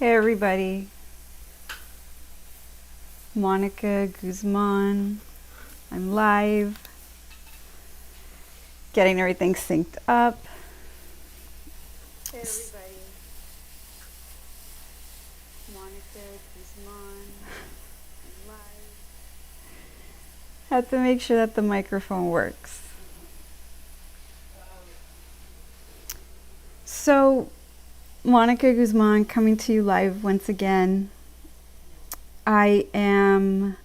Hey everybody, Monica Guzman. I'm live, getting everything synced up. Hey everybody, Monica Guzman. I'm live. Have to make sure that the microphone works. So, Monica Guzman coming to you live once again. I am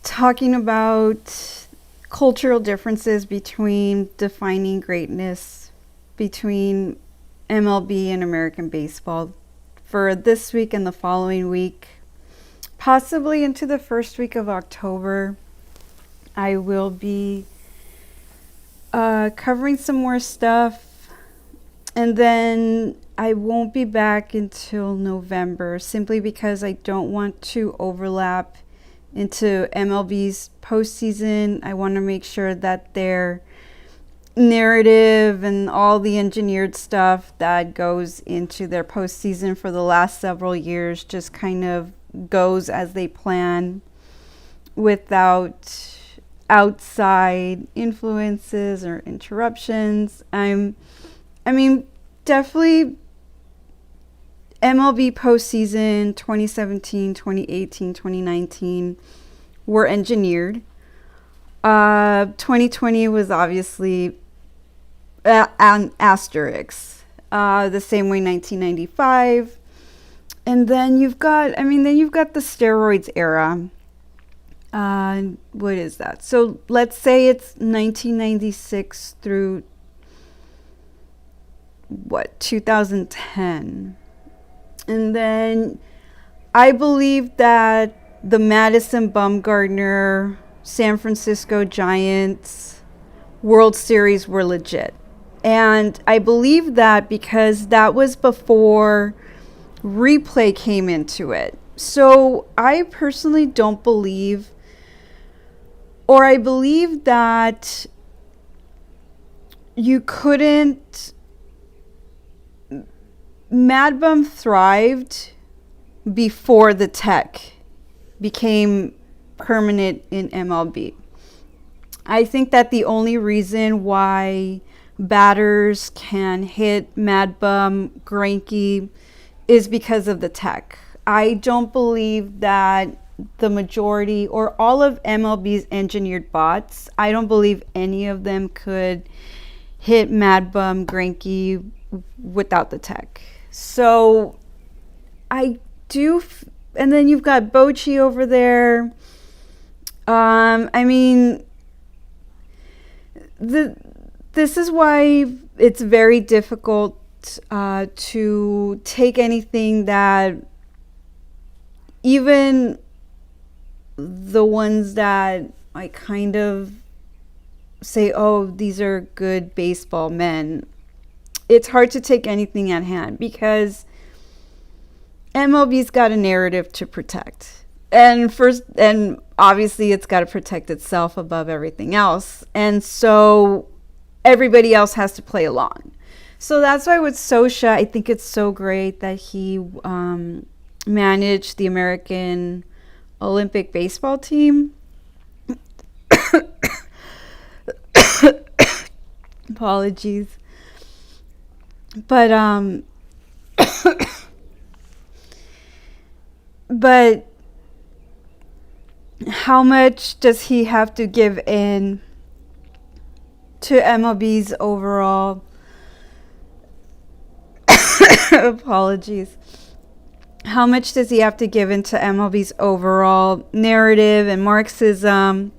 talking about cultural differences between defining greatness between MLB and American baseball for this week and the following week, possibly into the first week of October. I will be covering some more stuff, and then I won't be back until November simply because I don't want to overlap into MLB's postseason. I want to make sure that their narrative and all the engineered stuff that goes into their postseason for the last several years just kind of goes as they plan without outside influences or interruptions. I mean, definitely MLB postseason 2017, 2018, 2019 were engineered. 2020 was obviously an asterisk. The same way 1995. And then you've got the steroids era. What is that? So let's say it's 1996 through 2010. And then I believe that the Madison Bumgarner San Francisco Giants World Series were legit. And I believe that because that was before replay came into it. So I personally don't believe, or I believe that you couldn't. Mad Bum thrived before the tech became permanent in MLB. I think that the only reason why batters can hit Mad Bum, Greinke, is because of the tech. I don't believe that the majority or all of MLB's engineered bots, I don't believe any of them could hit Mad Bum, Greinke without the tech. So I do, and then you've got Bochy over there. This is why it's very difficult to take anything that even the ones that I kind of say, oh, these are good baseball men. It's hard to take anything at hand because MLB's got a narrative to protect. And obviously it's got to protect itself above everything else. And so everybody else has to play along. So that's why with Scioscia, I think it's so great that he managed the American Olympic baseball team. Apologies. But but how much does he have to give in to MLB's overall apologies. How much does he have to give into MLB's overall narrative and Marxism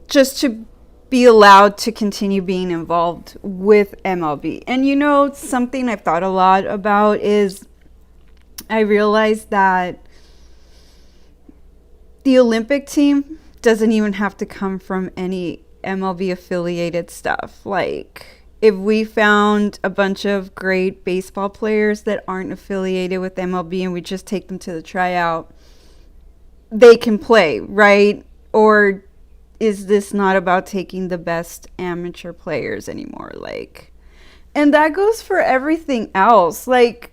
just to be allowed to continue being involved with MLB? And you know, something I've thought a lot about is I realized that the Olympic team doesn't even have to come from any MLB affiliated stuff. Like, if we found a bunch of great baseball players that aren't affiliated with MLB and we just take them to the tryout, they can play, right? Or is this not about taking the best amateur players anymore? Like, And that goes for everything else. Like,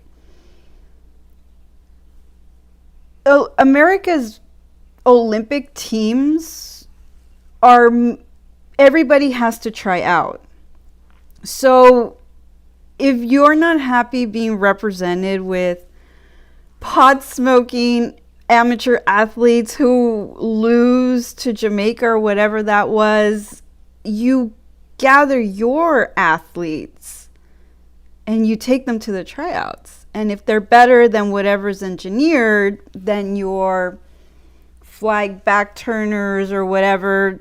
America's Olympic teams are, everybody has to try out. So if you're not happy being represented with pot smoking amateur athletes who lose to Jamaica or whatever that was, you gather your athletes and you take them to the tryouts. And if they're better than whatever's engineered, then your flag back turners or whatever.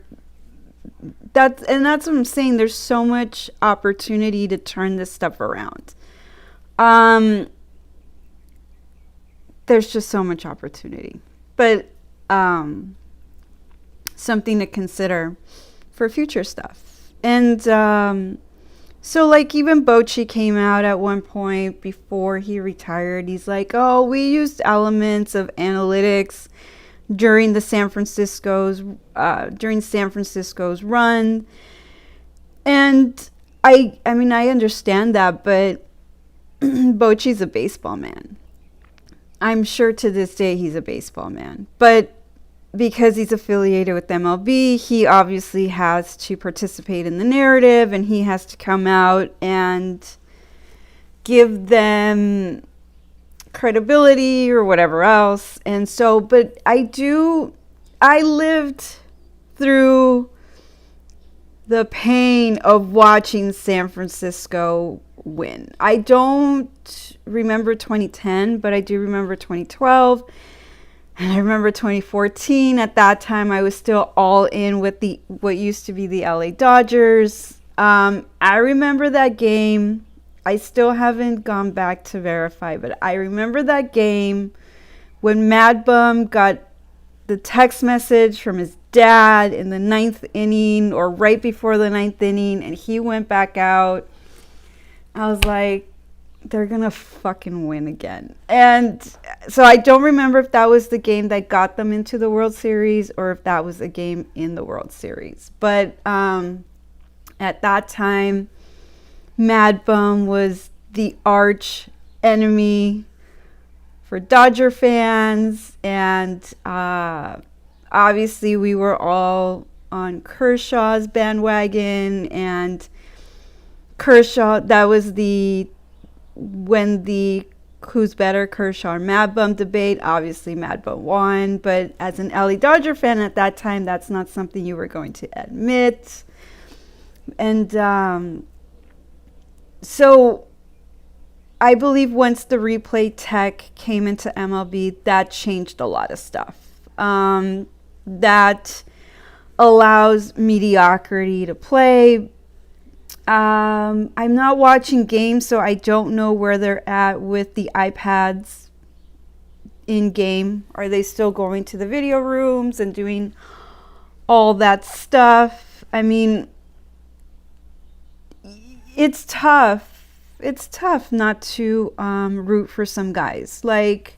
That's what I'm saying. There's so much opportunity to turn this stuff around. There's just so much opportunity. But something to consider for future stuff. And so like even Bochy came out at one point before he retired. He's like, oh, we used elements of analytics during San Francisco's run. And I mean, I understand that, but Bochy's a baseball man. I'm sure to this day he's a baseball man. But because he's affiliated with MLB, he obviously has to participate in the narrative, and he has to come out and give them credibility or whatever else. And so, but I lived through the pain of watching San Francisco win. I don't remember 2010, but I do remember 2012. And I remember 2014. At that time, I was still all in with what used to be the LA Dodgers. I remember that game. I still haven't gone back to verify, but I remember that game when Mad Bum got the text message from his dad in the 9th inning or right before the 9th inning, and he went back out. I was like, they're going to fucking win again. And so I don't remember if that was the game that got them into the World Series or if that was a game in the World Series. But at that time, Mad Bum was the arch enemy for Dodger fans, and obviously we were all on Kershaw's bandwagon, and Kershaw, that was when the who's better, Kershaw or Mad Bum debate. Obviously Mad Bum won, but as an LA Dodger fan at that time, that's not something you were going to admit. And so I believe once the replay tech came into MLB, that changed a lot of stuff. That allows mediocrity to play. I'm not watching games, so I don't know where they're at with the iPads in game. Are they still going to the video rooms and doing all that stuff? I mean, it's tough. It's tough not to root for some guys. Like,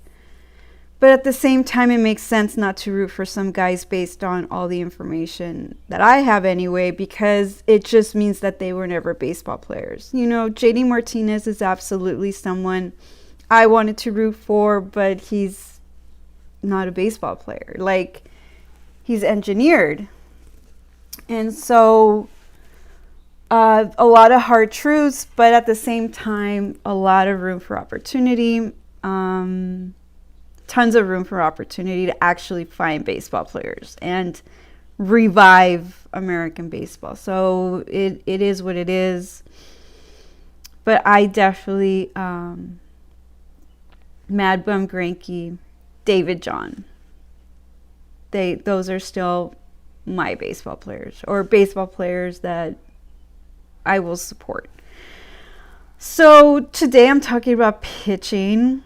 but at the same time, it makes sense not to root for some guys based on all the information that I have anyway, because it just means that they were never baseball players. You know, JD Martinez is absolutely someone I wanted to root for, but he's not a baseball player. Like, he's engineered. And so a lot of hard truths, but at the same time, a lot of room for opportunity. Tons of room for opportunity to actually find baseball players and revive American baseball. So it is what it is. But I definitely, Mad Bum Greinke, David John, those are still my baseball players, or baseball players that I will support. So today I'm talking about pitching,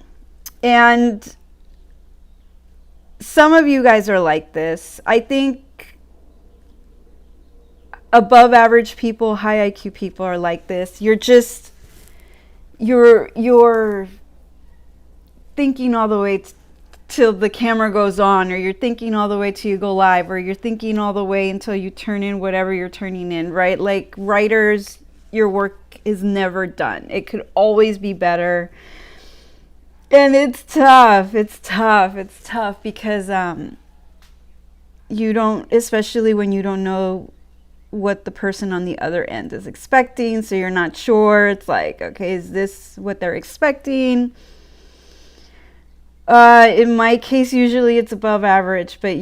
and some of you guys are like this. I think above average people, high IQ people are like this. You're thinking all the way till the camera goes on, or you're thinking all the way till you go live, or you're thinking all the way until you turn in whatever you're turning in, right? Like writers, your work is never done. It could always be better. And it's tough. It's tough. It's tough because you don't, especially when you don't know what the person on the other end is expecting, so you're not sure. It's like, okay, is this what they're expecting? In my case, usually it's above average, but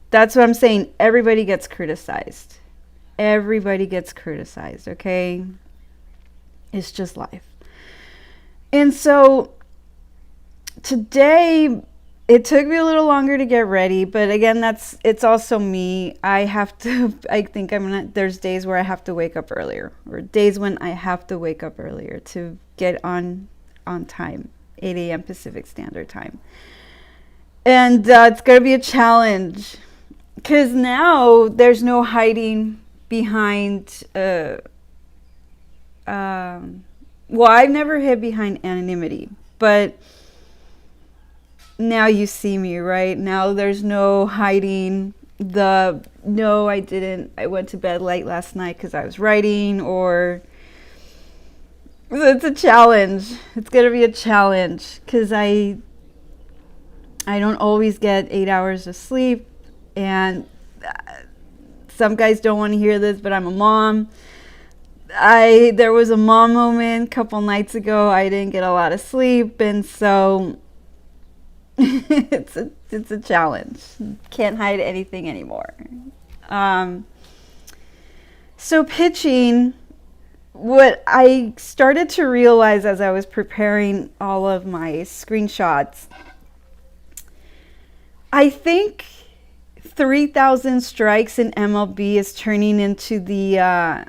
that's what I'm saying. Everybody gets criticized. Everybody gets criticized, okay? It's just life. And so today, it took me a little longer to get ready, but again, it's also me. There's days where I have to wake up earlier, or days when I have to wake up earlier to get on time, 8 a.m. Pacific Standard Time. And it's going to be a challenge because now there's no hiding behind, I've never hid behind anonymity, but now you see me, right? Now there's no hiding no, I didn't. I went to bed late last night because I was writing, or it's a challenge. It's going to be a challenge because I don't always get 8 hours of sleep, and some guys don't want to hear this, but I'm a mom. There was a mom moment a couple nights ago. I didn't get a lot of sleep, and so it's a challenge. Can't hide anything anymore. So pitching, what I started to realize as I was preparing all of my screenshots, I think 3,000 strikes in MLB is turning into the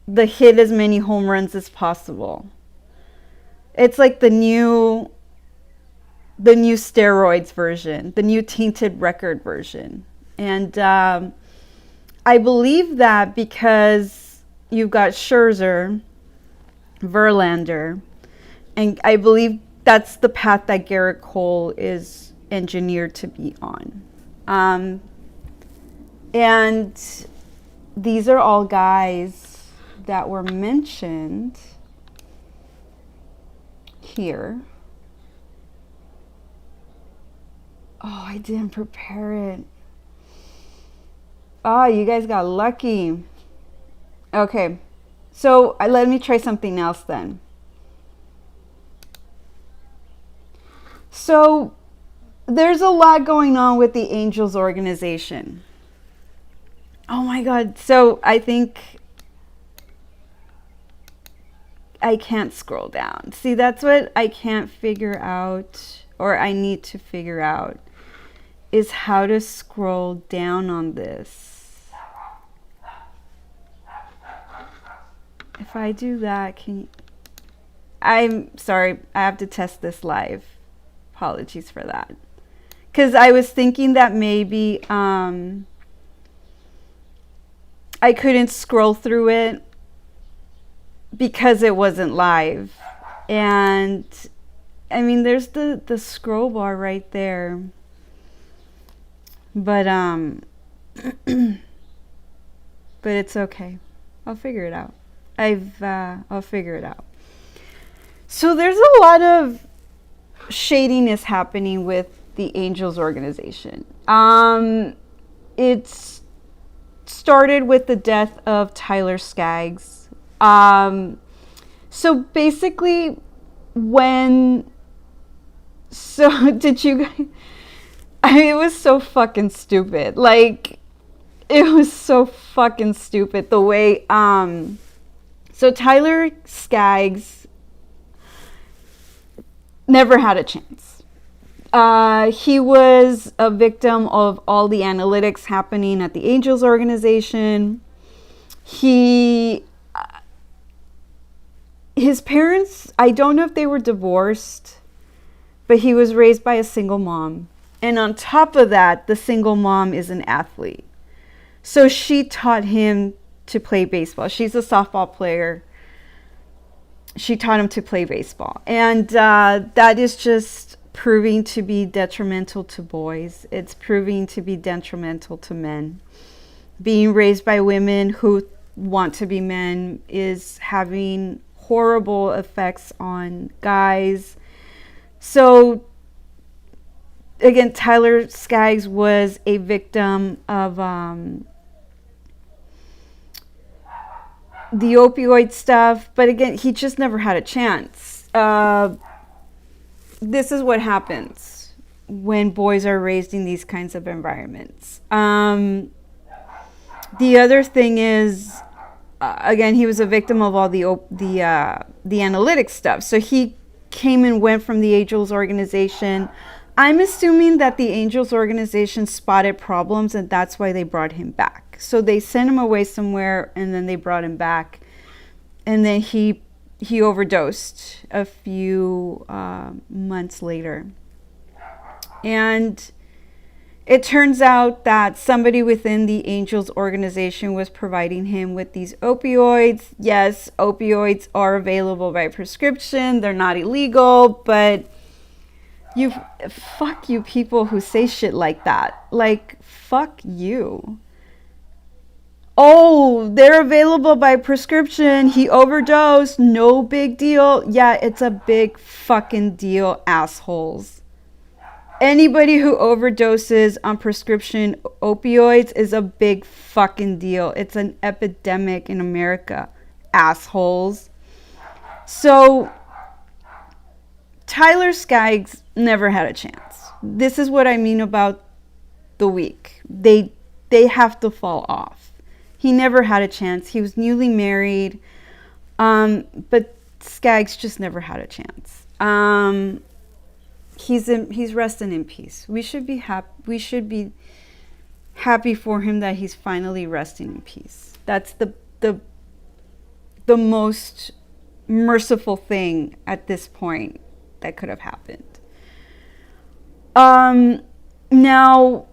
hit as many home runs as possible. It's like the new steroids version, the new tainted record version. And I believe that because you've got Scherzer, Verlander, and I believe that's the path that Gerrit Cole is engineered to be on. And these are all guys that were mentioned here. Oh, I didn't prepare it. Oh, you guys got lucky. Okay, so let me try something else then. So there's a lot going on with the Angels organization. Oh my God. So I think I can't scroll down. See, that's what I can't figure out, or I need to figure out, is how to scroll down on this. If I do that, I'm sorry, I have to test this live. Apologies for that. Because I was thinking that maybe I couldn't scroll through it because it wasn't live. And I mean, there's the scroll bar right there. But but it's okay. I'll figure it out. I'll figure it out. So there's a lot of shadiness happening with the Angels organization. It's started with the death of Tyler Skaggs. So basically, did you guys? I mean, it was so fucking stupid. Like, it was so fucking stupid the way. So Tyler Skaggs never had a chance. He was a victim of all the analytics happening at the Angels organization. His parents, I don't know if they were divorced, but he was raised by a single mom. And on top of that, the single mom is an athlete. So she taught him to play baseball. She's a softball player. She taught him to play baseball. And that is just proving to be detrimental to boys. It's proving to be detrimental to men. Being raised by women who want to be men is having horrible effects on guys. So again, Tyler Skaggs was a victim of the opioid stuff, but again, he just never had a chance. This is what happens when boys are raised in these kinds of environments. The other thing is, again, he was a victim of all the analytics stuff. So he came and went from the Angels organization. I'm assuming that the Angels organization spotted problems, and that's why they brought him back. So they sent him away somewhere, and then they brought him back. And then he overdosed a few months later. And it turns out that somebody within the Angels organization was providing him with these opioids. Yes, opioids are available by prescription. They're not illegal, but fuck you people who say shit like that. Like, fuck you. Oh, they're available by prescription. He overdosed. No big deal. Yeah, it's a big fucking deal, assholes. Anybody who overdoses on prescription opioids is a big fucking deal. It's an epidemic in America, assholes. So Tyler Skaggs never had a chance. This is what I mean about the weak. They have to fall off. He never had a chance. He was newly married, but Skaggs just never had a chance. He's resting in peace. We should be happy. We should be happy for him that he's finally resting in peace. That's the most merciful thing at this point that could have happened. Now,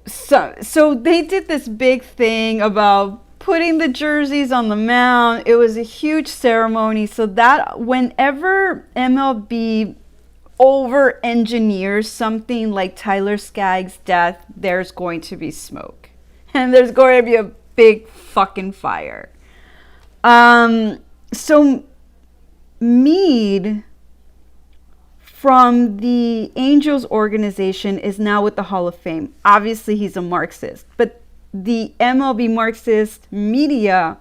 so they did this big thing about putting the jerseys on the mound. It was a huge ceremony. So that whenever MLB over engineers something like Tyler Skaggs' death, there's going to be smoke. And there's going to be a big fucking fire. So Meade from the Angels organization is now with the Hall of Fame. Obviously, he's a Marxist, but the MLB Marxist media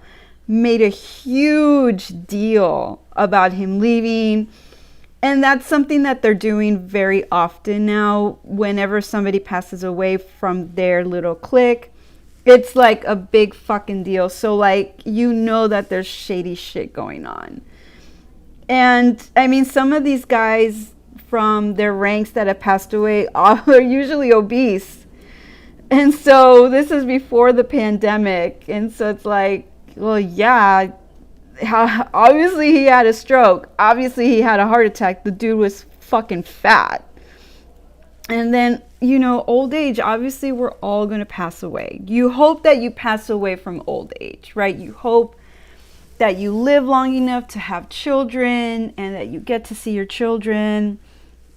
made a huge deal about him leaving. And that's something that they're doing very often now. Whenever somebody passes away from their little clique, it's like a big fucking deal. So like, you know that there's shady shit going on. And I mean, some of these guys from their ranks that have passed away are usually obese. And so this is before the pandemic. And so it's like, well, yeah, obviously he had a stroke. Obviously he had a heart attack. The dude was fucking fat. And then, you know, old age, obviously we're all going to pass away. You hope that you pass away from old age, right? You hope that you live long enough to have children and that you get to see your children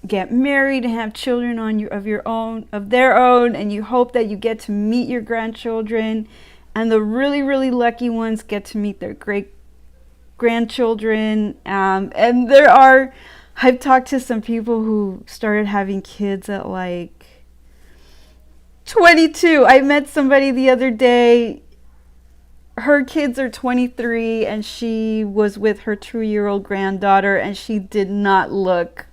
get married and have children of their own, and you hope that you get to meet your grandchildren, and the really, really lucky ones get to meet their great grandchildren. And I've talked to some people who started having kids at like 22. I met somebody the other day. Her kids are 23, and she was with her 2-year-old granddaughter, and she did not look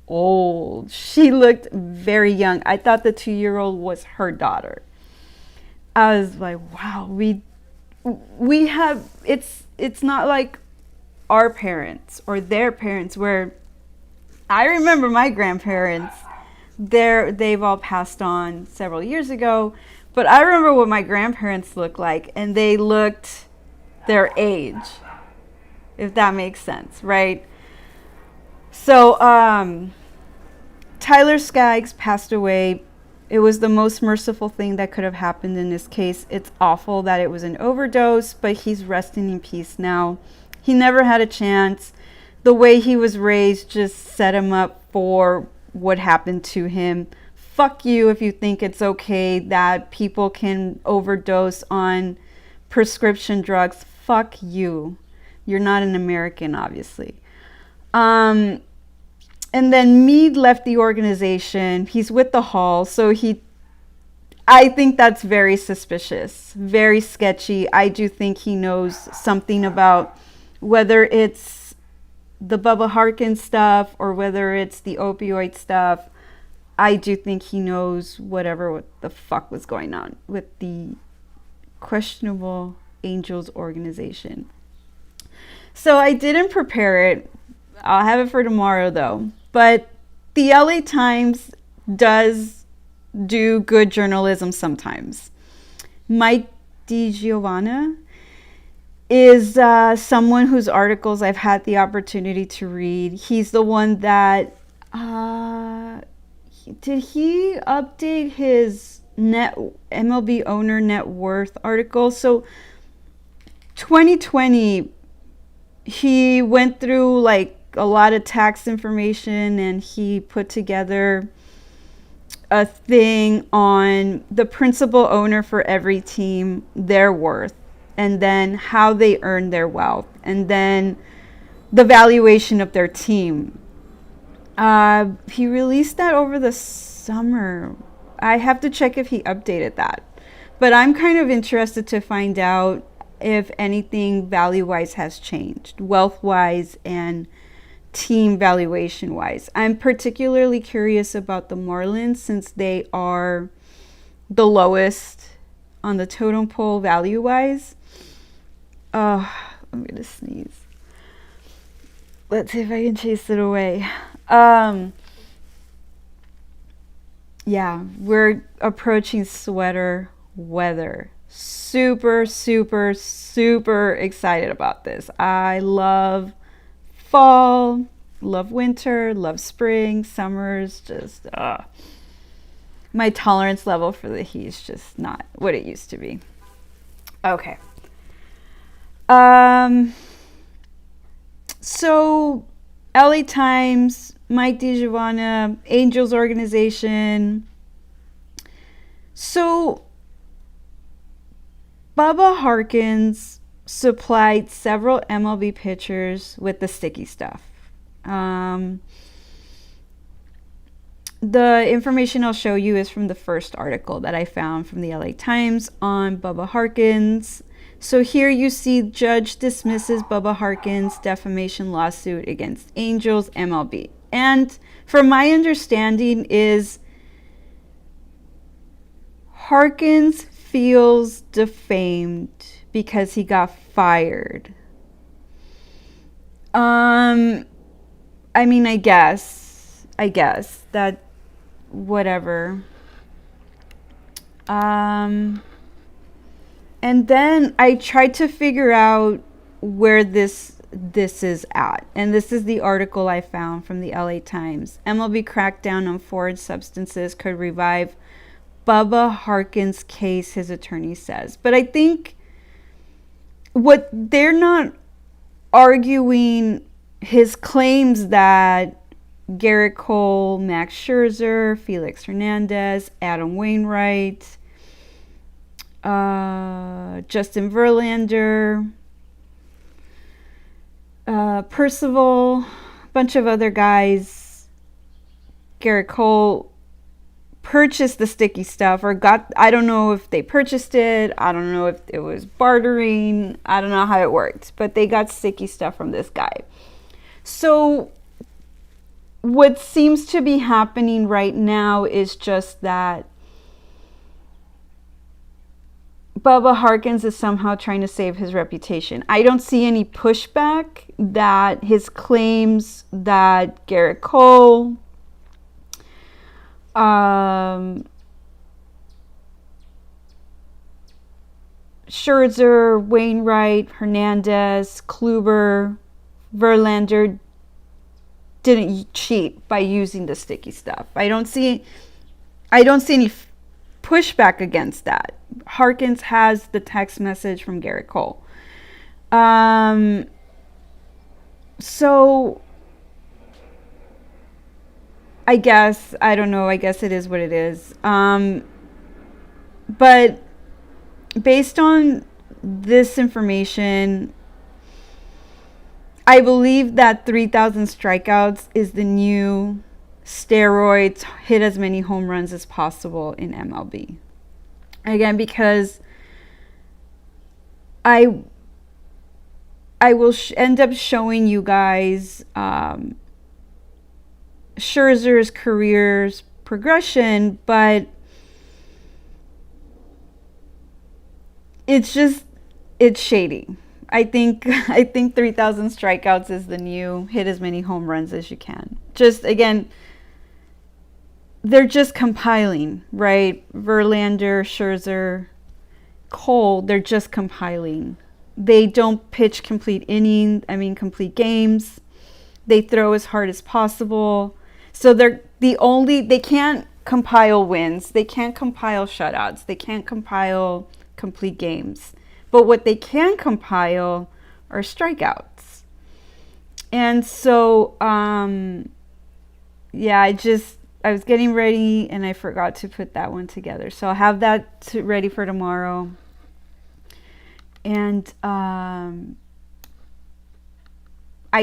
old. She looked very young. I thought the 2-year-old was her daughter. I was like, wow, we have, it's not like our parents or their parents, where I remember my grandparents, they've all passed on several years ago, but I remember what my grandparents looked like, and they looked their age, if that makes sense, right? So Tyler Skaggs passed away. It was the most merciful thing that could have happened in this case. It's awful that it was an overdose, but he's resting in peace now. He never had a chance. The way he was raised just set him up for what happened to him. Fuck you if you think it's okay that people can overdose on prescription drugs. Fuck you. You're not an American, obviously. And then Meade left the organization. He's with the Hall, so I think that's very suspicious, very sketchy. I do think he knows something about whether it's the Bubba Harkins stuff or whether it's the opioid stuff. I do think he knows what the fuck was going on with the questionable Angels organization. So I didn't prepare it. I'll have it for tomorrow though. But the LA Times does do good journalism sometimes. Mike DiGiovanna is someone whose articles I've had the opportunity to read. He's the one that did he update his MLB owner net worth article? So 2020, he went through like a lot of tax information and he put together a thing on the principal owner for every team, their worth, and then how they earn their wealth, and then the valuation of their team. He released that over the summer. I have to check if he updated that. But I'm kind of interested to find out if anything value-wise has changed, wealth-wise and team valuation-wise. I'm particularly curious about the Marlins since they are the lowest on the totem pole value-wise. Oh, I'm going to sneeze. Let's see if I can chase it away. Yeah, we're approaching sweater weather. Super, super, super excited about this. I love fall, love winter, love spring, summers, just my tolerance level for the heat is just not what it used to be. Okay. So LA Times, Mike DiGiovanna, Angels organization. So Bubba Harkins supplied several MLB pitchers with the sticky stuff. The information I'll show you is from the first article that I found from the LA Times on Bubba Harkins. So here you see judge dismisses Bubba Harkins' defamation lawsuit against Angels MLB. And from my understanding is Harkins feels defamed because he got fired. I mean, I guess that whatever. And then I tried to figure out where this is at. And this is the article I found from the LA Times. MLB crackdown on foreign substances could revive Bubba Harkins' case, his attorney says. But I think what they're not arguing his claims that Garrett Cole, Max Scherzer, Felix Hernandez, Adam Wainwright, Justin Verlander, Percival, a bunch of other guys. Garrett Cole purchased the sticky stuff I don't know if they purchased it. I don't know if it was bartering. I don't know how it worked, but they got sticky stuff from this guy. So what seems to be happening right now is just that Bubba Harkins is somehow trying to save his reputation. I don't see any pushback that his claims that Garrett Cole, Scherzer, Wainwright, Hernandez, Kluber, Verlander didn't cheat by using the sticky stuff. I don't see any pushback against that. Harkins has the text message from Garrett Cole. So I guess, I don't know, I guess it is what it is. But based on this information, I believe that 3,000 strikeouts is the new steroids, hit as many home runs as possible in MLB. Again, because I will end up showing you guys Scherzer's career's progression, but it's shady. I think 3,000 strikeouts is the new hit as many home runs as you can. Just again, they're just compiling, right? Verlander, Scherzer, Cole, they're just compiling. They don't pitch complete games. They throw as hard as possible. So they can't compile wins. They can't compile shutouts. They can't compile complete games. But what they can compile are strikeouts. And so, I was getting ready and I forgot to put that one together. So I'll have that ready for tomorrow. And I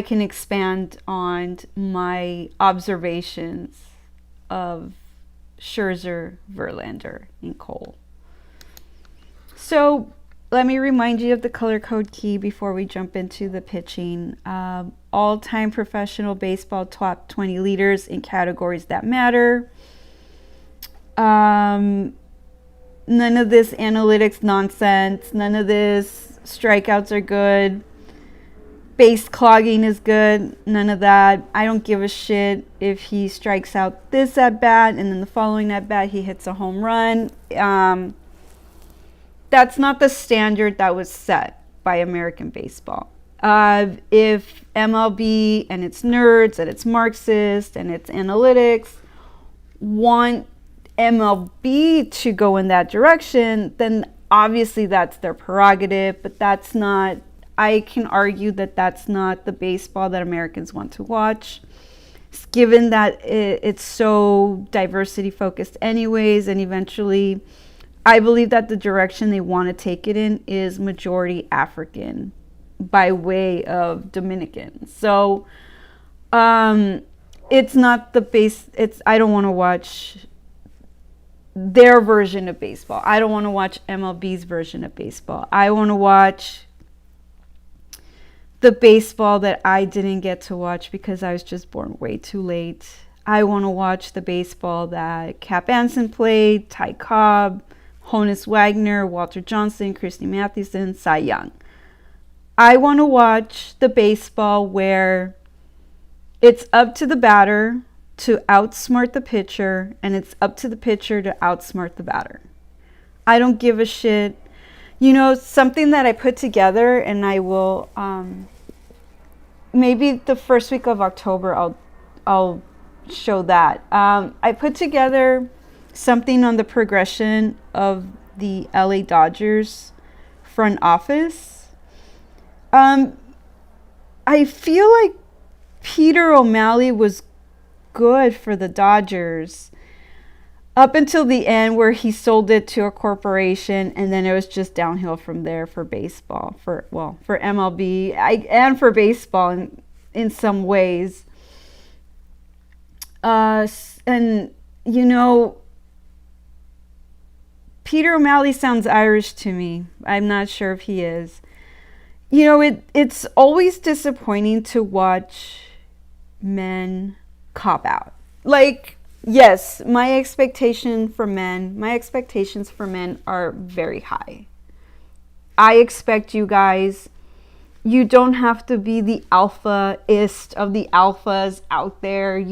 can expand on my observations of Scherzer, Verlander, and Cole. So let me remind you of the color code key before we jump into the pitching. All-time professional baseball top 20 leaders in categories that matter. None of this analytics nonsense. None of this strikeouts are good. Base clogging is good. None of that. I don't give a shit if he strikes out this at bat and then the following at bat he hits a home run. That's not the standard that was set by American baseball. If MLB and its nerds and its Marxists and its analytics want MLB to go in that direction, then obviously that's their prerogative, but that's not, I can argue that that's not the baseball that Americans want to watch, given that it's so diversity focused anyways, and eventually I believe that the direction they want to take it in is majority African by way of Dominican. So it's not the base, I don't want to watch their version of baseball. I don't want to watch MLB's version of baseball. I want to watch the baseball that I didn't get to watch because I was just born way too late. I want to watch the baseball that Cap Anson played, Ty Cobb, Honus Wagner, Walter Johnson, Christy Mathewson, Cy Young. I want to watch the baseball where it's up to the batter to outsmart the pitcher, and it's up to the pitcher to outsmart the batter. I don't give a shit. You know, something that I put together, and I will, maybe the first week of October, I'll show that. I put together something on the progression of the LA Dodgers front office. I feel like Peter O'Malley was good for the Dodgers up until the end where he sold it to a corporation, and then it was just downhill from there for baseball, for MLB and for baseball in some ways. And you know, Peter O'Malley sounds Irish to me. I'm not sure if he is. You know, it's always disappointing to watch men cop out. Like, yes, my expectations for men are very high. I expect you guys, you don't have to be the alpha-ist of the alphas out there.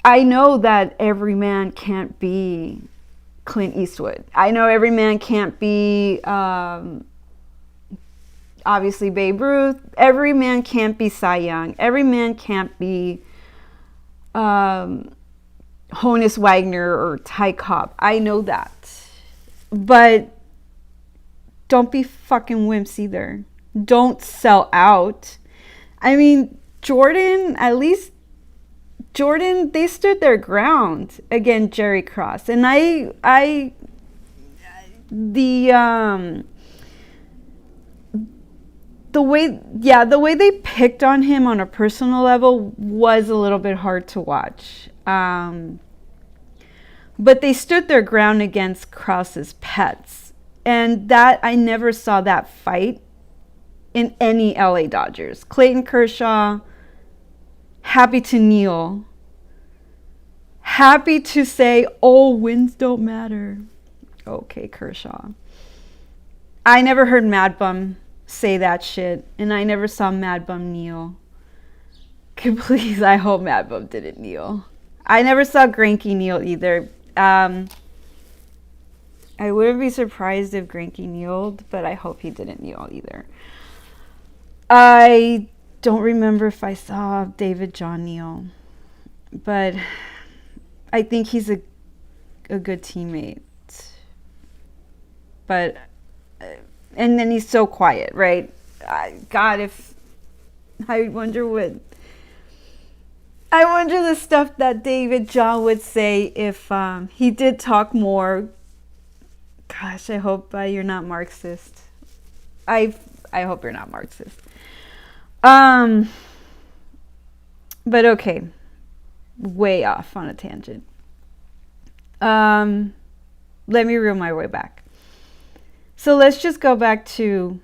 I know that every man can't be Clint Eastwood. I know every man can't be obviously Babe Ruth. Every man can't be Cy Young. Every man can't be Honus Wagner or Ty Cobb. I know that. But don't be fucking wimps either. Don't sell out. I mean, Jordan, they stood their ground against Jerry Cross. And The way they picked on him on a personal level was a little bit hard to watch. But they stood their ground against Krause's pets. And that, I never saw that fight in any LA Dodgers. Clayton Kershaw, happy to kneel. Happy to say, oh, wins don't matter. Okay, Kershaw. I never heard Mad Bum say that shit. And I never saw Mad Bum kneel. Please, I hope Mad Bum didn't kneel. I never saw Greinke kneel either. I wouldn't be surprised if Greinke kneeled, but I hope he didn't kneel either. I don't remember if I saw David John kneel, but I think he's a good teammate. But, and then he's so quiet, right? God, I wonder the stuff that David John would say if he did talk more. Gosh, I hope you're not Marxist. I hope you're not Marxist. But okay, way off on a tangent. Let me reel my way back. So let's just go back to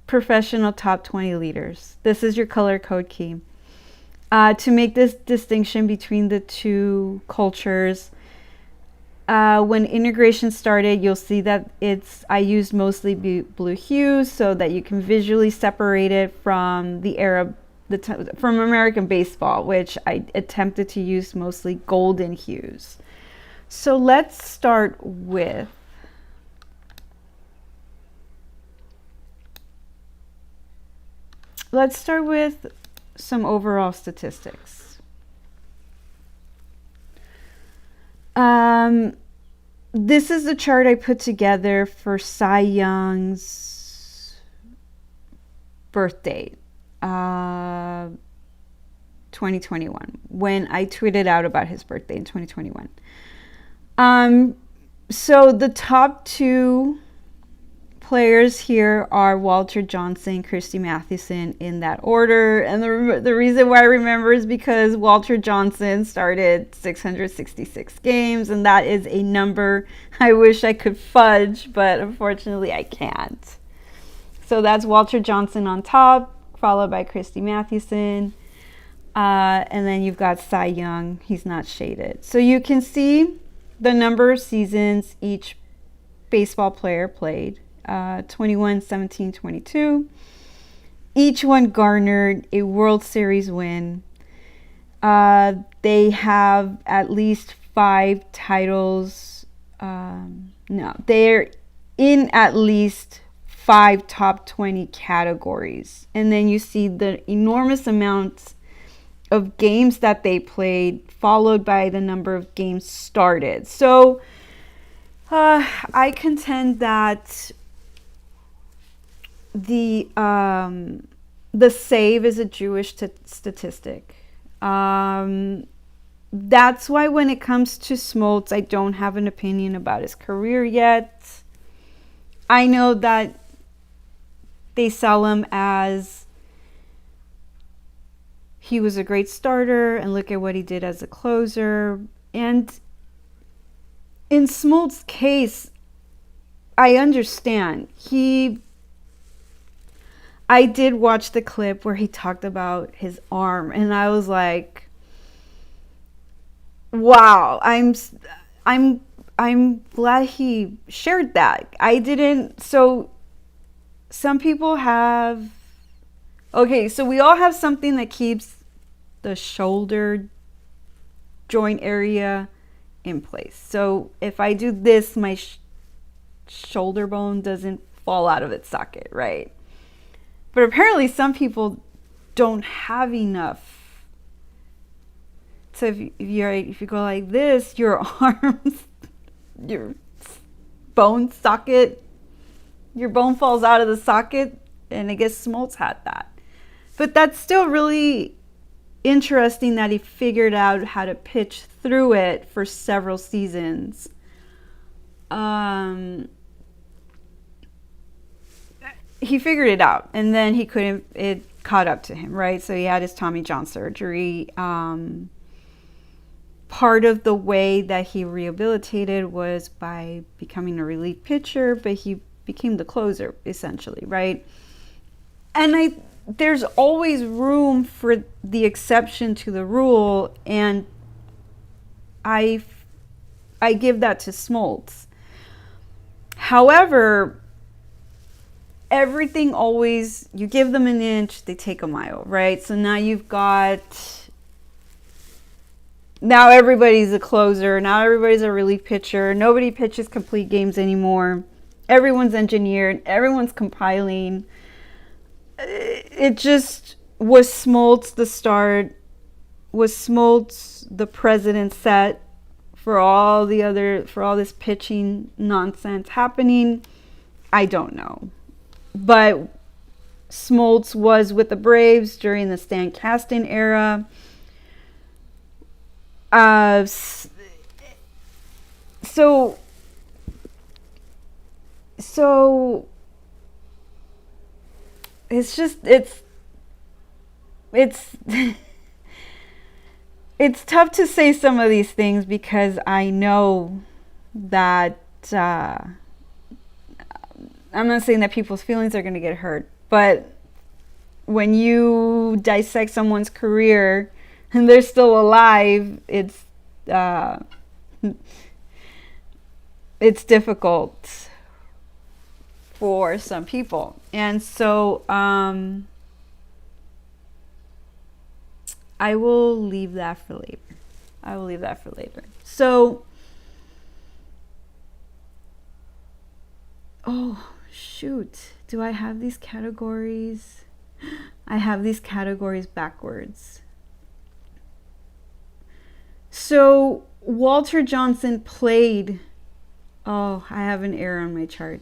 professional top 20 leaders. This is your color code key. To make this distinction between the two cultures, when integration started, you'll see that I used mostly blue hues so that you can visually separate it from from American baseball, which I attempted to use mostly golden hues. So let's start with some overall statistics. This is the chart I put together for Cy Young's birthday, 2021, when I tweeted out about his birthday in 2021. So the top two players here are Walter Johnson, Christy Mathewson, in that order. And the reason why I remember is because Walter Johnson started 666 games, and that is a number I wish I could fudge, but unfortunately I can't. So that's Walter Johnson on top, followed by Christy Mathewson. And then you've got Cy Young. He's not shaded. So you can see the number of seasons each baseball player played. 21, 17, 22. Each one garnered a World Series win. They have at least 5 titles. They're in at least 5 top 20 categories. And then you see the enormous amounts of games that they played, followed by the number of games started. So I contend that the save is a Jewish statistic. That's why when it comes to Smoltz, I don't have an opinion about his career yet. I know that they sell him as he was a great starter and look at what he did as a closer. And in Smoltz's case, I understand. I did watch the clip where he talked about his arm, and I was like, wow, I'm glad he shared that. I didn't. So some people have, okay, so we all have something that keeps the shoulder joint area in place. So if I do this, my shoulder bone doesn't fall out of its socket, right? But apparently some people don't have enough. So if you go like this, your arms, your bone socket, your bone falls out of the socket, and I guess Smoltz had that. But that's still really interesting that he figured out how to pitch through it for several seasons. um, he figured it out, and then he couldn't. It caught up to him, right? So he had his Tommy John surgery. Part of the way that he rehabilitated was by becoming a relief pitcher, but he became the closer essentially, right? And there's always room for the exception to the rule, and I give that to Smoltz. However, everything always, you give them an inch, they take a mile, right? So now now everybody's a closer, now everybody's a relief pitcher, nobody pitches complete games anymore, everyone's engineered, everyone's compiling. It just was Smoltz the start, was Smoltz the precedent set for all this pitching nonsense happening? I don't know. But Smoltz was with the Braves during the Stan Kasten era. So it's just it's it's tough to say some of these things because I know that I'm not saying that people's feelings are going to get hurt, but when you dissect someone's career and they're still alive, it's difficult for some people. And so I will leave that for later. So, oh, shoot. Do I have these categories? I have these categories backwards. So, Walter Johnson played... Oh, I have an error on my chart.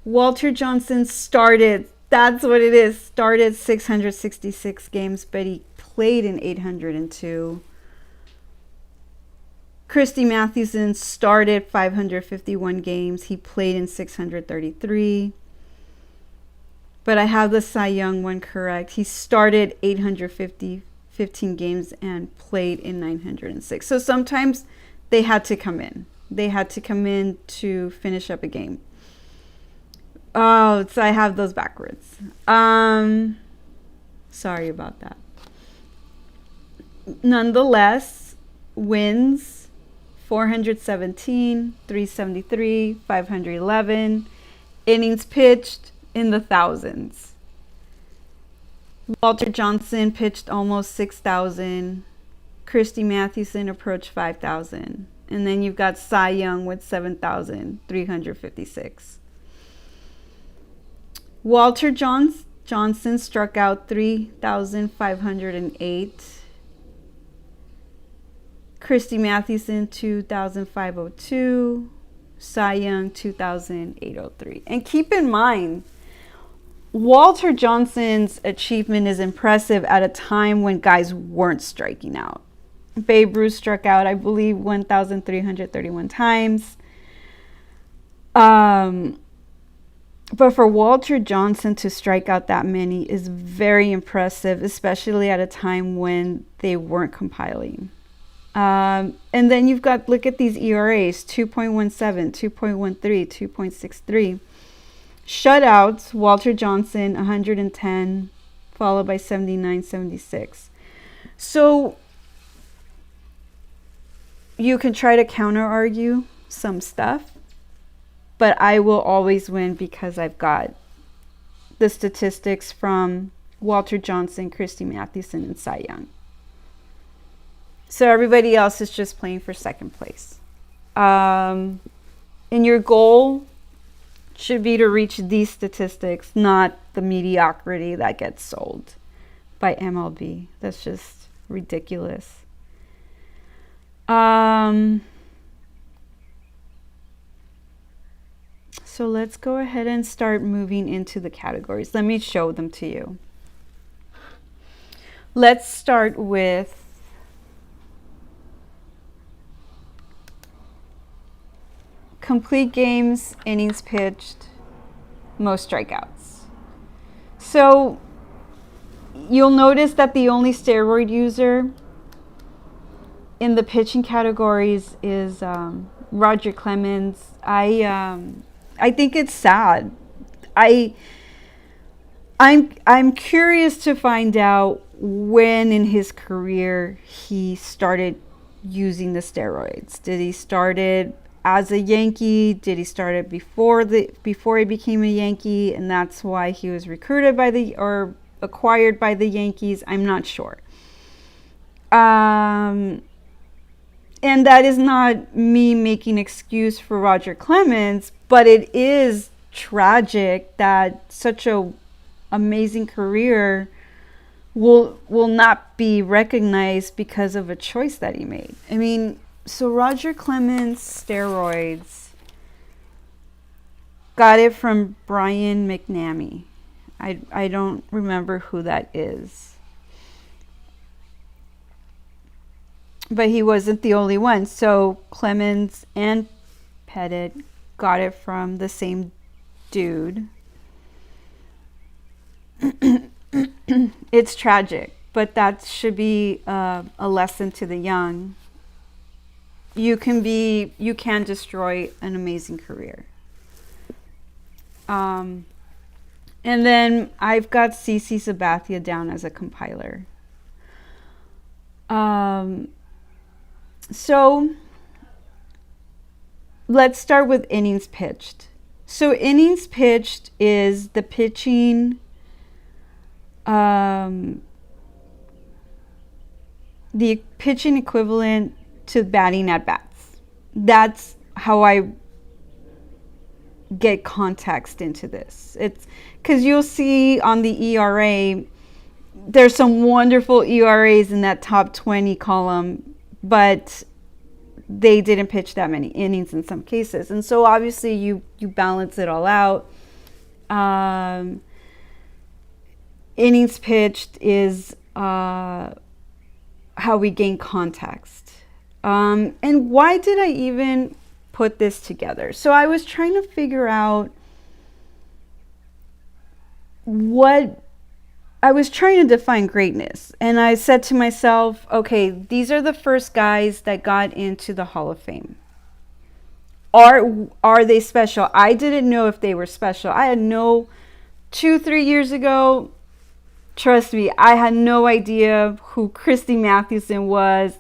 Walter Johnson started... That's what it is. Started 666 games, but he played in 802. Christy Mathewson started 551 games. He played in 633. But I have the Cy Young one correct. He started 15 games and played in 906. So sometimes they had to come in. They had to come in to finish up a game. Oh, so I have those backwards. Sorry about that. Nonetheless, wins 417, 373, 511. Innings pitched in the thousands. Walter Johnson pitched almost 6,000. Christy Mathewson approached 5,000. And then you've got Cy Young with 7,356. Walter Johnson struck out 3,508. Christy Mathewson 2,502. Cy Young 2,803. And keep in mind, Walter Johnson's achievement is impressive at a time when guys weren't striking out. Babe Ruth struck out, I believe, 1,331 times. But for Walter Johnson to strike out that many is very impressive, especially at a time when they weren't compiling. And then you've got, look at these ERAs, 2.17, 2.13, 2.63. Shutouts, Walter Johnson, 110, followed by 79, 76. So you can try to counter-argue some stuff, but I will always win because I've got the statistics from Walter Johnson, Christy Mathewson, and Cy Young. So everybody else is just playing for second place. And your goal should be to reach these statistics, not the mediocrity that gets sold by MLB. That's just ridiculous. So let's go ahead and start moving into the categories. Let me show them to you. Let's start with complete games, innings pitched, most strikeouts. So you'll notice that the only steroid user in the pitching categories is Roger Clemens. I think it's sad. I'm curious to find out when in his career he started using the steroids. Did he start it as a Yankee? Did he start it before he became a Yankee, and that's why he was recruited by or acquired by the Yankees? I'm not sure. And that is not me making excuse for Roger Clemens, but it is tragic that such a amazing career will not be recognized because of a choice that he made. I mean, so Roger Clemens steroids, got it from Brian McNamee. I don't remember who that is. But he wasn't the only one. So Clemens and Pettit got it from the same dude. It's tragic, but that should be a lesson to the young. You can destroy an amazing career. And then I've got CC Sabathia down as a compiler. So let's start with innings pitched. So innings pitched is the pitching, the pitching equivalent to batting at bats. That's how I get context into this. It's because you'll see on the ERA, there's some wonderful ERAs in that top 20 column, but they didn't pitch that many innings in some cases. And so obviously you balance it all out. Innings pitched is how we gain context. And why did I even put this together? So I was trying to figure out I was trying to define greatness. And I said to myself, okay, these are the first guys that got into the Hall of Fame. Are they special? I didn't know if they were special. I had 2-3 years ago, trust me, I had no idea who Christy Mathewson was,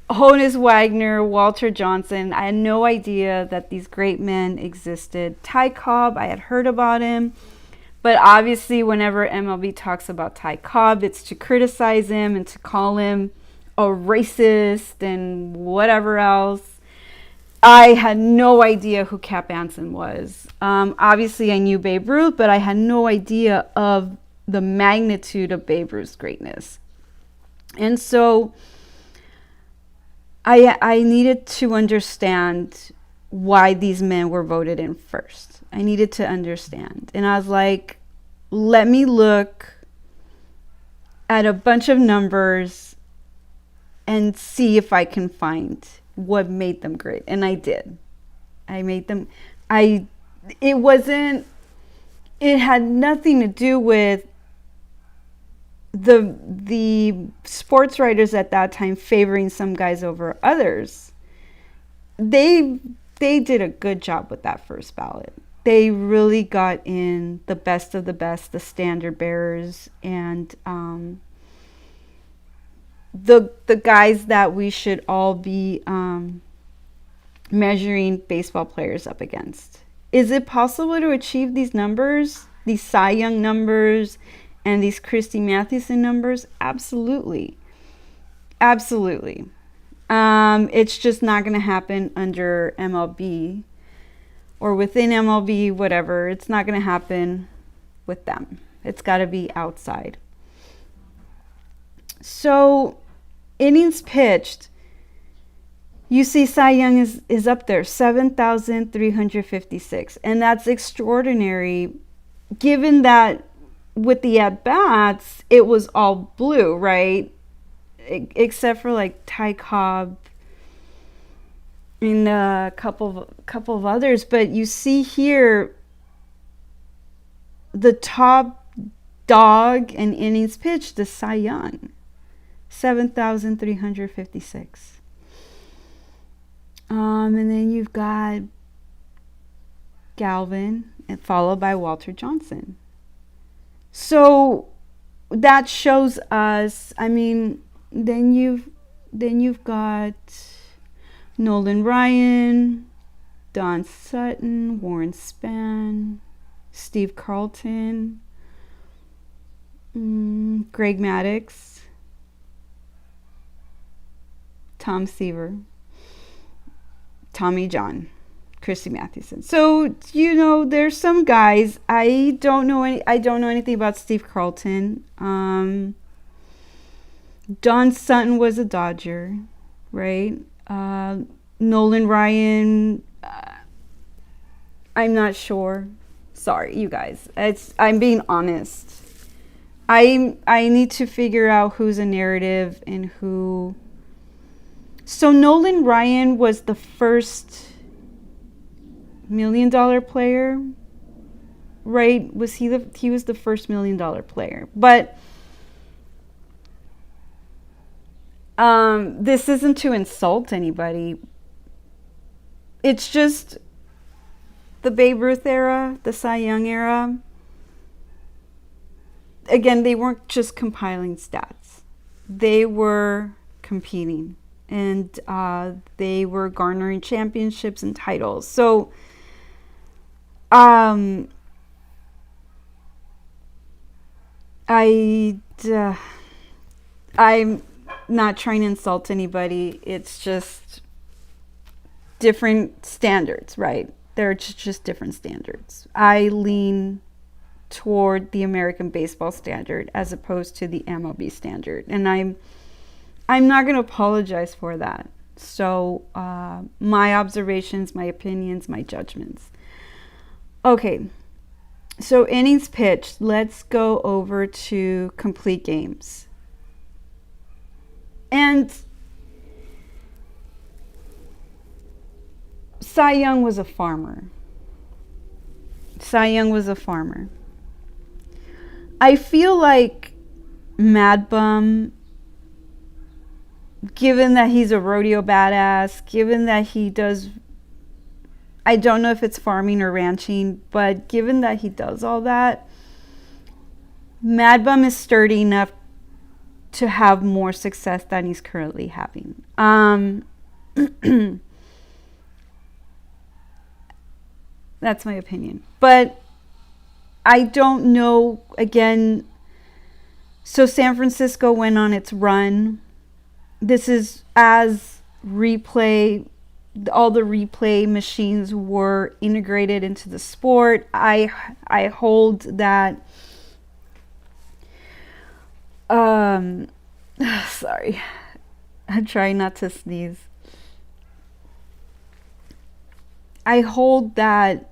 Honus Wagner, Walter Johnson. I had no idea that these great men existed. Ty Cobb, I had heard about him. But obviously, whenever MLB talks about Ty Cobb, it's to criticize him and to call him a racist and whatever else. I had no idea who Cap Anson was. Obviously, I knew Babe Ruth, but I had no idea of the magnitude of Babe Ruth's greatness. And so I needed to understand why these men were voted in first. I needed to understand. And I was like, let me look at a bunch of numbers and see if I can find what made them great. And I did. It had nothing to do with the sports writers at that time favoring some guys over others. They did a good job with that first ballot. They really got in the best of the best, the standard bearers, and the guys that we should all be measuring baseball players up against. Is it possible to achieve these numbers, these Cy Young numbers, and these Christy Mathewson numbers? Absolutely. Absolutely. It's just not going to happen under MLB or within MLB, whatever. It's not going to happen with them. It's got to be outside. So, innings pitched, you see Cy Young is up there, 7,356. And that's extraordinary, given that with the at-bats, it was all blue, right? Except for like Ty Cobb and a couple of others. But you see here the top dog in innings pitched, the Cy Young, 7,356. And then you've got Galvin, and followed by Walter Johnson. So that shows us. I mean, then you've got Nolan Ryan, Don Sutton, Warren Spahn, Steve Carlton, Greg Maddux, Tom Seaver, Tommy John, Christy Mathewson. So, there's some guys. I don't know anything about Steve Carlton. Don Sutton was a Dodger, right? Nolan Ryan, I'm not sure. Sorry, you guys. I'm being honest. I need to figure out who's a narrative and who. So Nolan Ryan was the first $1 million player, right? He was the first $1 million player. But this isn't to insult anybody. It's just the Babe Ruth era, the Cy Young era. Again, they weren't just compiling stats. They were competing. And they were garnering championships and titles. So, I'm not trying to insult anybody. It's just different standards, right? They're just different standards. I lean toward the American baseball standard as opposed to the MLB standard. And I'm not going to apologize for that. So, my observations, my opinions, my judgments. Okay, so innings pitched. Let's go over to complete games. And Cy Young was a farmer. I feel like Mad Bum, given that he's a rodeo badass, given that he does, I don't know if it's farming or ranching, but given that he does all that, Mad Bum is sturdy enough to have more success than he's currently having. That's my opinion. But I don't know, again, so San Francisco went on its run. This is as all the replay machines were integrated into the sport. I hold that. Sorry, I'm trying not to sneeze. I hold that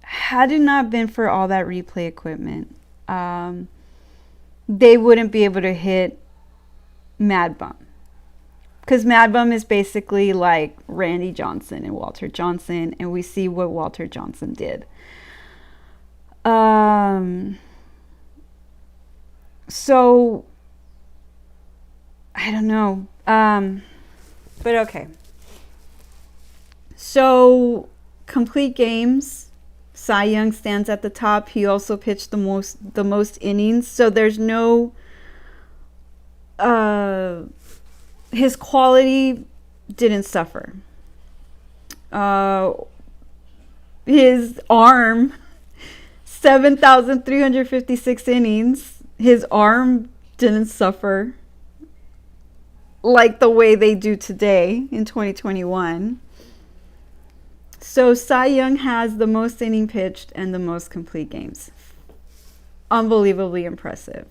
had it not been for all that replay equipment, they wouldn't be able to hit Mad Bum. Because Mad Bum is basically like Randy Johnson and Walter Johnson, and we see what Walter Johnson did. So, I don't know. But okay. So, complete games. Cy Young stands at the top. He also pitched the most innings. So there's no his quality didn't suffer. His arm, 7,356 innings. His arm didn't suffer like the way they do today in 2021. So Cy Young has the most inning pitched and the most complete games. Unbelievably impressive.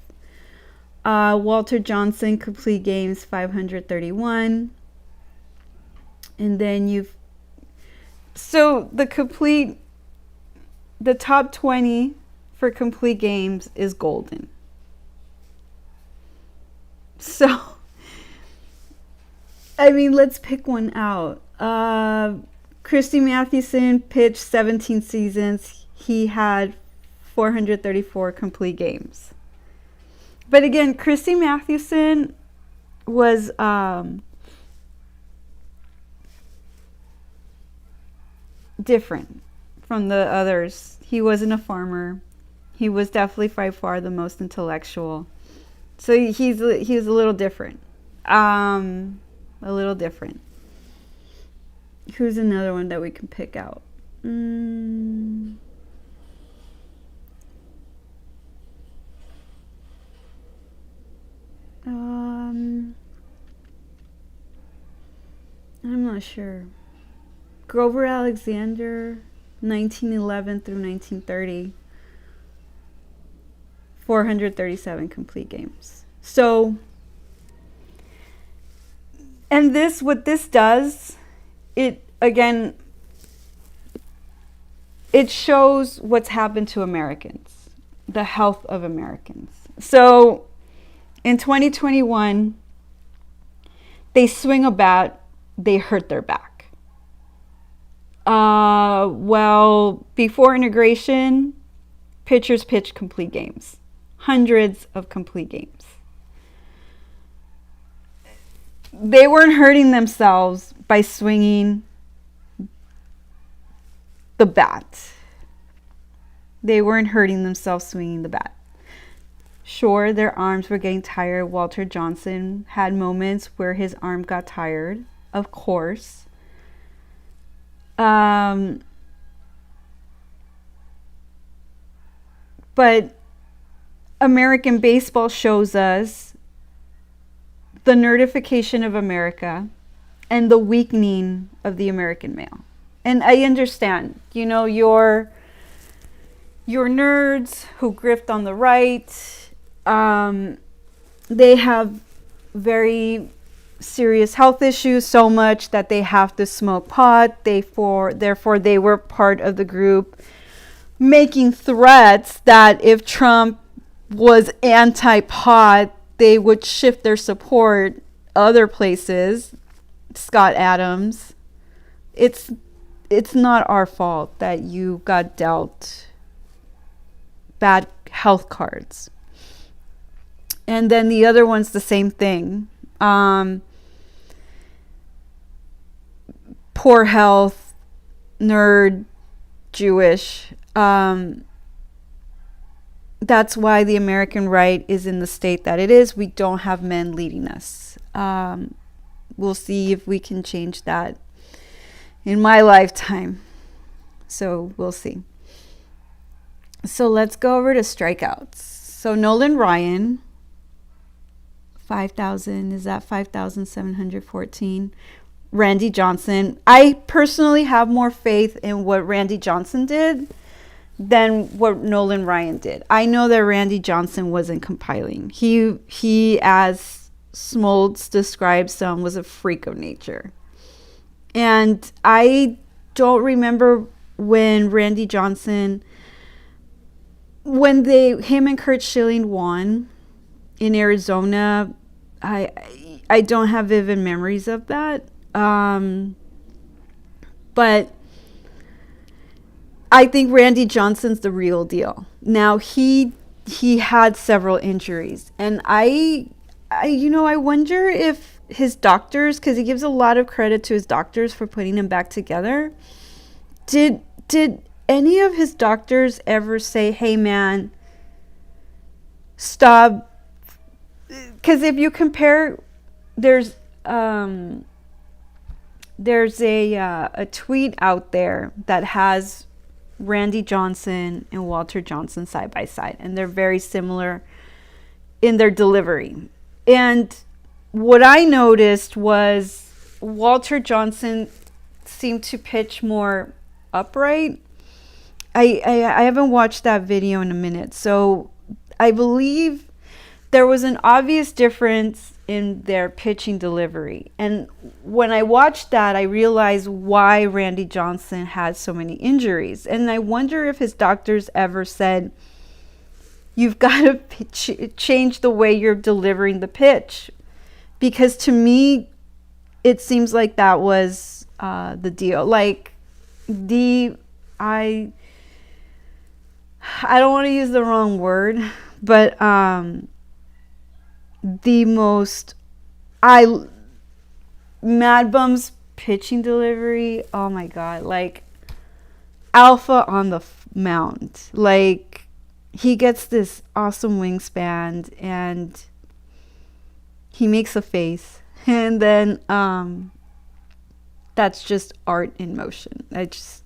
Walter Johnson, complete games, 531. And then so the top 20 for complete games is golden. So, I mean, let's pick one out. Uh, Christy Mathewson pitched 17 seasons. He had 434 complete games. But again, Christy Mathewson was different from the others. He wasn't a farmer. He was definitely by far the most intellectual. So he's a little different. A little different. Who's another one that we can pick out? I'm not sure. Grover Alexander, 1911 through 1930. 437 complete games. So, and what this does, it shows what's happened to Americans, the health of Americans. So, in 2021, they swing a bat, they hurt their back. Well, before integration, pitchers pitched complete games. Hundreds of complete games. They weren't hurting themselves by swinging the bat. They weren't hurting themselves swinging the bat. Sure, their arms were getting tired. Walter Johnson had moments where his arm got tired, of course. But American baseball shows us the nerdification of America and the weakening of the American male. And I understand, your nerds who grift on the right, they have very serious health issues, so much that they have to smoke pot. Therefore, they were part of the group making threats that if Trump was anti-pot, they would shift their support other places. Scott Adams. It's not our fault that you got dealt bad health cards. And then the other one's the same thing. Poor health, nerd, Jewish. That's why the American right is in the state that it is. We don't have men leading us. We'll see if we can change that in my lifetime. So we'll see. So let's go over to strikeouts. So Nolan Ryan, 5,000. Is that 5,714? Randy Johnson. I personally have more faith in what Randy Johnson did than what Nolan Ryan did. I know that Randy Johnson wasn't compiling. He as Smoltz describes him, was a freak of nature. And I don't remember when Randy Johnson, when him and Curt Schilling won in Arizona, I don't have vivid memories of that. But I think Randy Johnson's the real deal. Now he had several injuries, and I wonder if his doctors, because he gives a lot of credit to his doctors for putting him back together. Did any of his doctors ever say, "Hey man, stop"? Because if you compare, there's a tweet out there that has Randy Johnson and Walter Johnson side by side, and they're very similar in their delivery. And what I noticed was Walter Johnson seemed to pitch more upright. I haven't watched that video in a minute, so I believe there was an obvious difference in their pitching delivery. And when I watched that, I realized why Randy Johnson had so many injuries. And I wonder if his doctors ever said, you've got to change the way you're delivering the pitch. Because to me, it seems like that was the deal. Like I don't want to use the wrong word, but the most Mad Bum's pitching delivery, oh my god, like alpha on the mound. Like he gets this awesome wingspan and he makes a face, and then that's just art in motion. I just,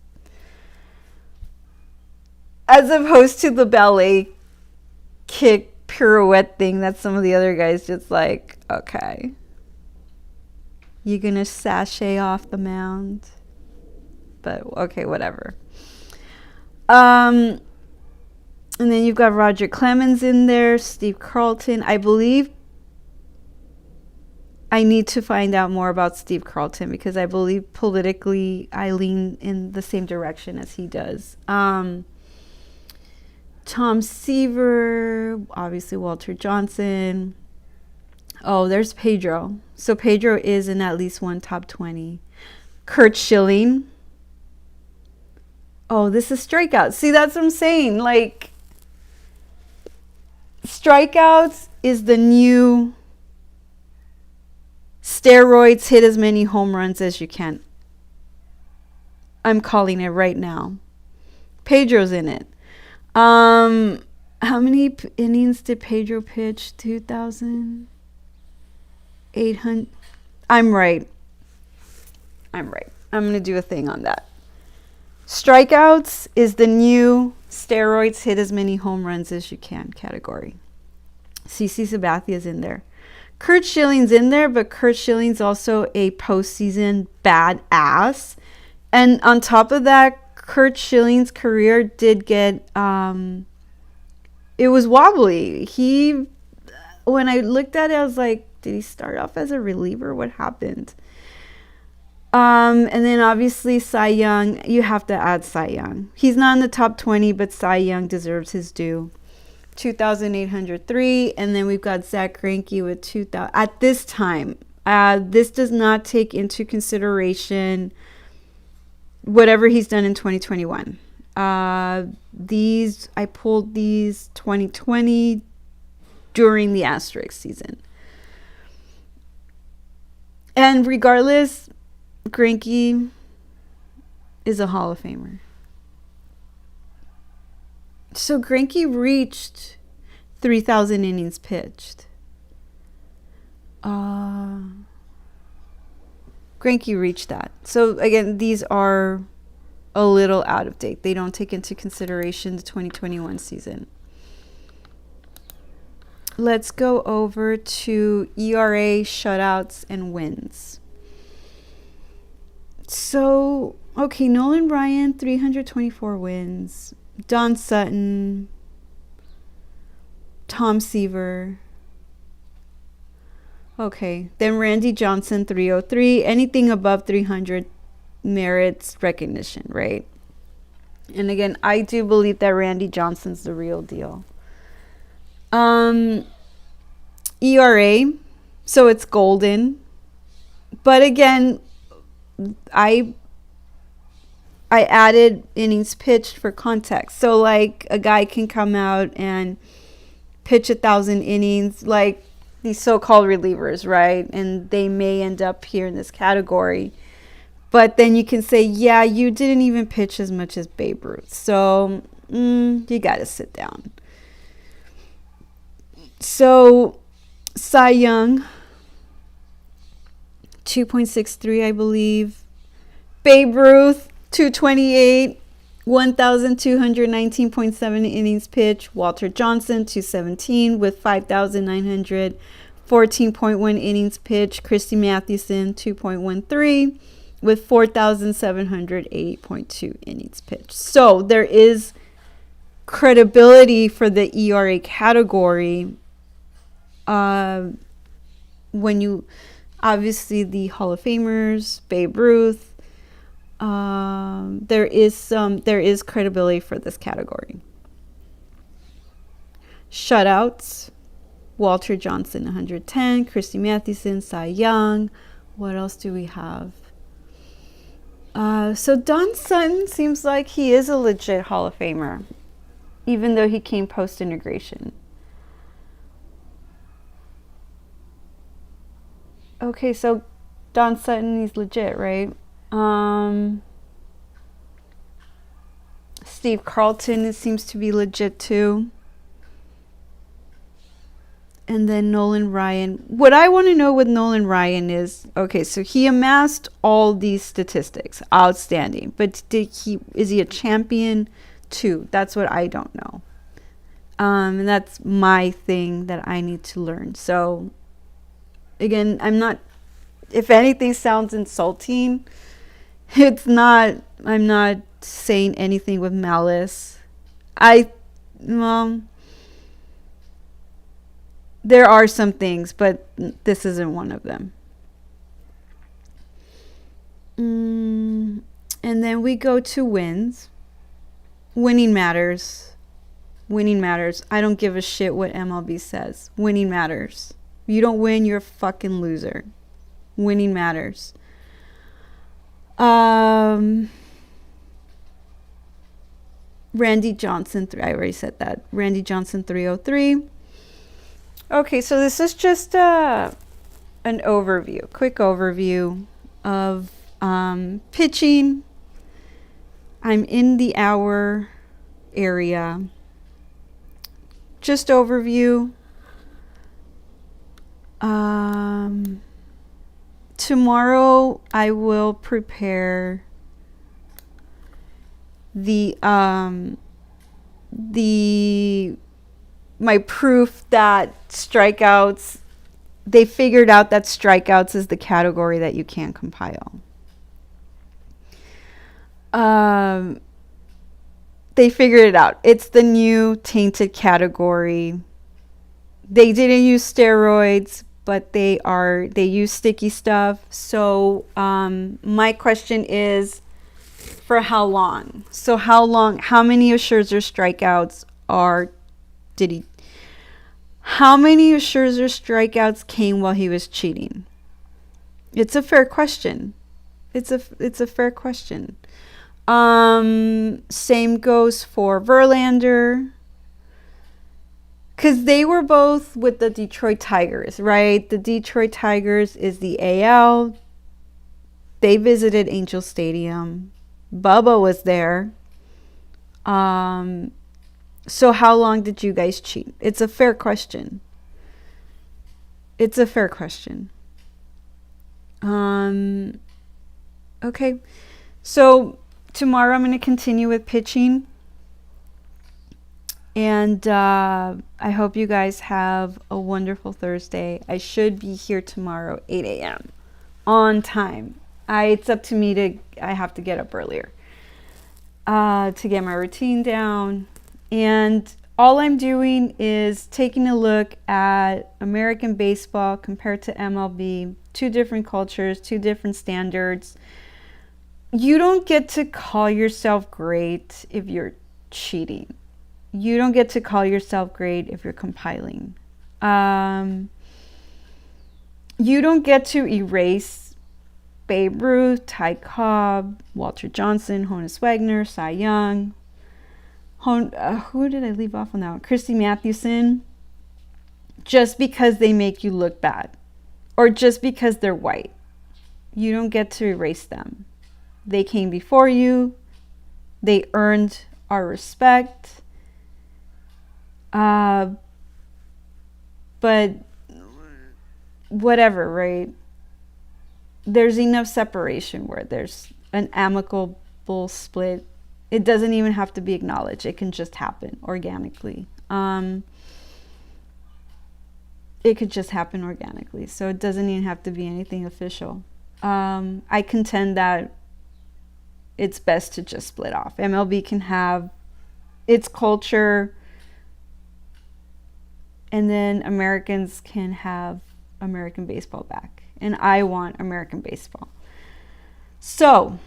as opposed to the ballet kick pirouette thing that some of the other guys just like, okay, you're gonna sashay off the mound, but okay, whatever. And then you've got Roger Clemens in there, Steve Carlton. I believe I need to find out more about Steve Carlton because I believe politically I lean in the same direction as he does. Tom Seaver, obviously Walter Johnson. Oh, there's Pedro. So Pedro is in at least one top 20. Curt Schilling. Oh, this is strikeouts. See, that's what I'm saying. Like, strikeouts is the new steroids. Hit as many home runs as you can. I'm calling it right now. Pedro's in it. How many innings did Pedro pitch? 2,800. I'm right. I'm going to do a thing on that. Strikeouts is the new steroids, hit as many home runs as you can category. CC Sabathia's in there. Curt Schilling's in there, but Curt Schilling's also a postseason badass. And on top of that, Curt Schilling's career did get, it was wobbly. When I looked at it, I was like, did he start off as a reliever? What happened? And then obviously Cy Young, you have to add Cy Young. He's not in the top 20, but Cy Young deserves his due. 2,803, and then we've got Zach Greinke with 2,000. At this time, this does not take into consideration whatever he's done in 2021. I pulled these 2020 during the asterisk season. And regardless, Greinke is a Hall of Famer. So Greinke reached 3,000 innings pitched. Greinke reached that. So again, these are a little out of date. They don't take into consideration the 2021 season. Let's go over to ERA, shutouts, and wins. So, okay, Nolan Ryan, 324 wins. Don Sutton, Tom Seaver. Okay, then Randy Johnson, 303. Anything above 300 merits recognition, right? And again, I do believe that Randy Johnson's the real deal. ERA, so it's golden. But again, I added innings pitched for context. So like a guy can come out and pitch 1,000 innings, like these so-called relievers, right? And they may end up here in this category. But then you can say, yeah, you didn't even pitch as much as Babe Ruth. So you got to sit down. So Cy Young, 2.63, I believe. Babe Ruth, 228, 1,219.7 innings pitched. Walter Johnson, 217 with 5,914.1 innings pitched. Christy Mathewson, 2.13 with 4,708.2 innings pitched. So there is credibility for the ERA category. When you, obviously the Hall of Famers, Babe Ruth, there is credibility for this category. Shutouts, Walter Johnson, 110, Christy Mathewson, Cy Young. What else do we have? So Don Sutton seems like he is a legit Hall of Famer, even though he came post-integration. Okay, so Don Sutton, he's legit, right? Steve Carlton, it seems to be legit too. And then Nolan Ryan. What I want to know with Nolan Ryan is, okay, so he amassed all these statistics, outstanding. But is he a champion too? That's what I don't know. And that's my thing that I need to learn. So again, if anything sounds insulting, I'm not saying anything with malice. There are some things, but this isn't one of them. And then we go to wins. Winning matters. Winning matters. I don't give a shit what MLB says. Winning matters. You don't win, you're a fucking loser. Winning matters. Randy Johnson, I already said that. Randy Johnson 303. Okay, so this is just an overview, quick overview of pitching. I'm in the hour area. Just overview. Tomorrow I will prepare my proof that strikeouts, they figured out that strikeouts is the category that you can't compile. They figured it out. It's the new tainted category. They didn't use steroids, but they use sticky stuff. So my question is, for how long? So how many of Scherzer's strikeouts how many of Scherzer's strikeouts came while he was cheating? It's a fair question. It's a fair question. Same goes for Verlander. Because they were both with the Detroit Tigers, right? The Detroit Tigers is the AL. They visited Angel Stadium. Bubba was there. So how long did you guys cheat? It's a fair question. It's a fair question. Okay. So tomorrow I'm going to continue with pitching. And I hope you guys have a wonderful Thursday. I should be here tomorrow, 8 a.m. on time. It's up to me I have to get up earlier to get my routine down. And all I'm doing is taking a look at American baseball compared to MLB. Two different cultures, two different standards. You don't get to call yourself great if you're cheating. You don't get to call yourself great if you're compiling. You don't get to erase Babe Ruth, Ty Cobb, Walter Johnson, Honus Wagner, Cy Young. Who did I leave off on that one? Christy Mathewson. Just because they make you look bad. Or just because they're white. You don't get to erase them. They came before you. They earned our respect. But whatever, right? There's enough separation where there's an amicable split. It doesn't even have to be acknowledged. It can just happen organically. It could just happen organically. So it doesn't even have to be anything official. I contend that it's best to just split off. MLB can have its culture, and then Americans can have American baseball back. And I want American baseball. So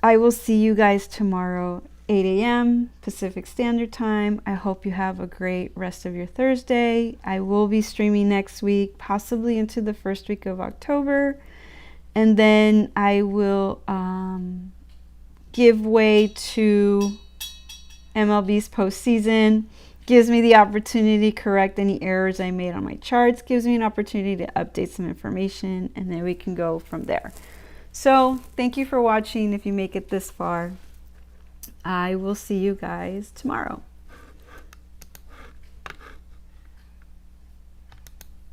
I will see you guys tomorrow, 8 a.m. Pacific Standard Time. I hope you have a great rest of your Thursday. I will be streaming next week, possibly into the first week of October. And then I will give way to MLB's postseason. Gives me the opportunity to correct any errors I made on my charts. Gives me an opportunity to update some information. And then we can go from there. So thank you for watching. If you make it this far, I will see you guys tomorrow.